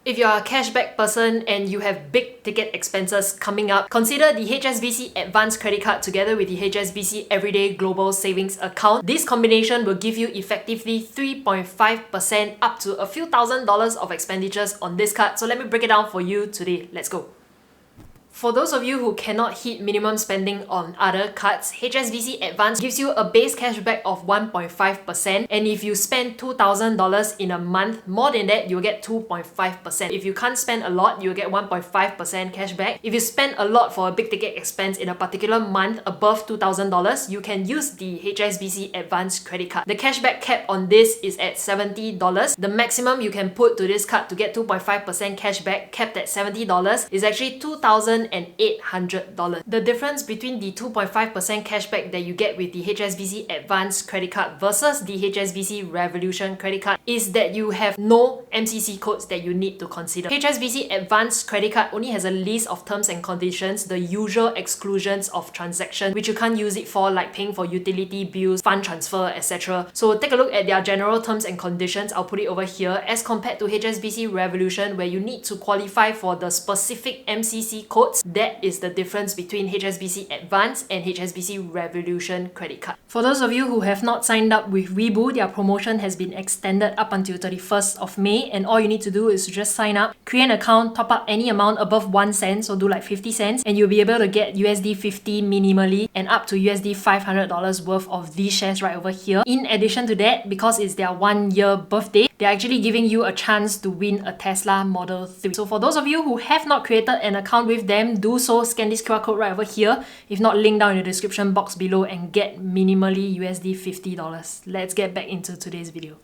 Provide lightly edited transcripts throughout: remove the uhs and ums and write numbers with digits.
If you're a cashback person and you have big ticket expenses coming up, consider the HSBC Advance Credit Card together with the HSBC Everyday Global Savings Account. This combination will give you effectively 3.5% up to a few $1,000s of expenditures on this card. So let me break it down for you today. Let's go. For those of you who cannot hit minimum spending on other cards, HSBC Advance gives you a base cashback of 1.5%, and if you spend $2,000 in a month, more than that, you'll get 2.5%. If you can't spend a lot, you'll get 1.5% cashback. If you spend a lot for a big ticket expense in a particular month above $2,000, you can use the HSBC Advance Credit Card. The cashback cap on this is at $70. The maximum you can put to this card to get 2.5% cashback, capped at $70, is actually $2,800. The difference between the 2.5% cashback that you get with the HSBC Advance Credit Card versus the HSBC Revolution Credit Card is that you have no MCC codes that you need to consider. HSBC Advance Credit Card only has a list of terms and conditions, the usual exclusions of transaction, which you can't use it for, like paying for utility bills, fund transfer, etc. So take a look at their general terms and conditions. I'll put it over here, as compared to HSBC Revolution, where you need to qualify for the specific MCC codes. That is the difference between HSBC Advance and HSBC Revolution Credit Card. For those of you who have not signed up with Weibo, their promotion has been extended up until 31st of May, and all you need to do is to just sign up, create an account, top up any amount above 1 cent, so do like 50 cents, and you'll be able to get USD 50 minimally and up to USD $500 worth of these shares right over here. In addition to that, because it's their 1-year birthday, they're actually giving you a chance to win a Tesla Model 3. So for those of you who have not created an account with them, do so, scan this QR code right over here. If not, link down in the description box below and get minimally USD $50. Let's get back into today's video.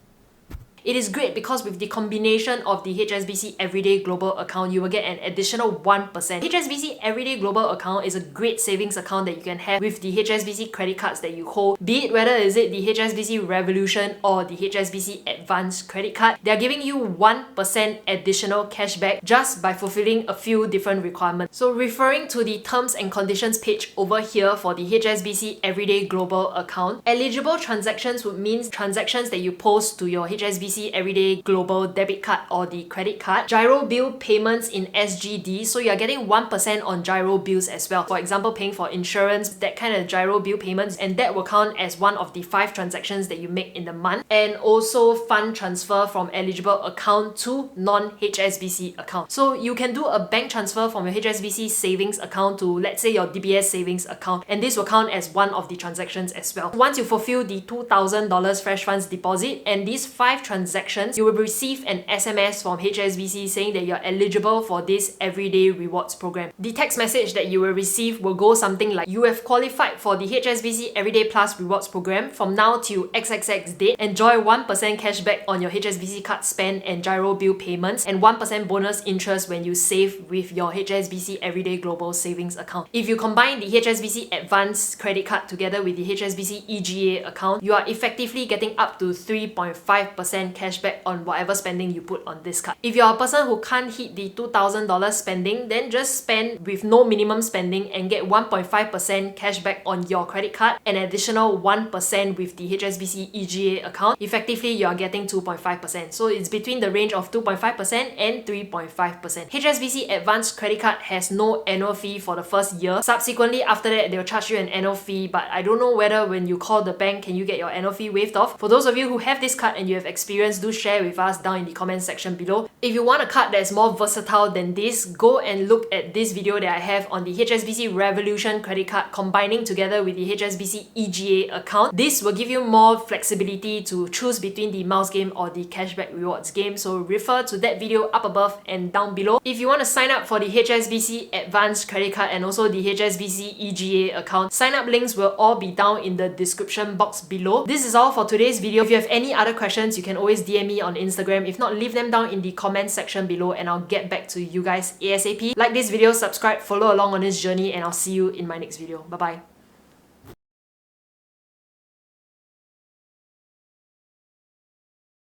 It is great because with the combination of the HSBC Everyday Global account, you will get an additional 1%. HSBC Everyday Global account is a great savings account that you can have with the HSBC credit cards that you hold, be it whether is it the HSBC Revolution or the HSBC Advance Credit Card. They are giving you 1% additional cashback just by fulfilling a few different requirements. So referring to the terms and conditions page over here for the HSBC Everyday Global account, eligible transactions would mean transactions that you post to your HSBC Everyday Global debit card or the credit card, gyro bill payments in SGD, so you're getting 1% on gyro bills as well. For example, paying for insurance, that kind of gyro bill payments, and that will count as one of the 5 transactions that you make in the month. And also fund transfer from eligible account to non-HSBC account. So you can do a bank transfer from your HSBC savings account to, let's say, your DBS savings account, and this will count as one of the transactions as well. Once you fulfill the $2,000 fresh funds deposit and these 5 transactions, you will receive an SMS from HSBC saying that you're eligible for this everyday rewards program. The text message that you will receive will go something like, you have qualified for the HSBC Everyday Plus rewards program from now till XXX date. Enjoy 1% cashback on your HSBC card spend and gyro bill payments, and 1% bonus interest when you save with your HSBC Everyday Global Savings account. If you combine the HSBC Advance Credit Card together with the HSBC EGA account, you are effectively getting up to 3.5% cashback on whatever spending you put on this card. If you're a person who can't hit the $2,000 spending, then just spend with no minimum spending and get 1.5% cashback on your credit card, an additional 1% with the HSBC EGA account. Effectively, you're getting 2.5%. So it's between the range of 2.5% and 3.5%. HSBC Advanced Credit Card has no annual fee for the first year. Subsequently, after that, they'll charge you an annual fee, but I don't know whether when you call the bank, can you get your annual fee waived off. For those of you who have this card and you have experience, do share with us down in the comment section below. If you want a card that's more versatile than this, go and look at this video that I have on the HSBC Revolution credit card combining together with the HSBC EGA account. This will give you more flexibility to choose between the miles game or the cashback rewards game, so refer to that video up above and down below. If you want to sign up for the HSBC Advanced Credit Card and also the HSBC EGA account, sign up links will all be down in the description box below. This is all for today's video. If you have any other questions, you can always DM me on Instagram. If not, leave them down in the comment section below and I'll get back to you guys ASAP. Like this video, subscribe, follow along on this journey, and I'll see you in my next video. Bye bye.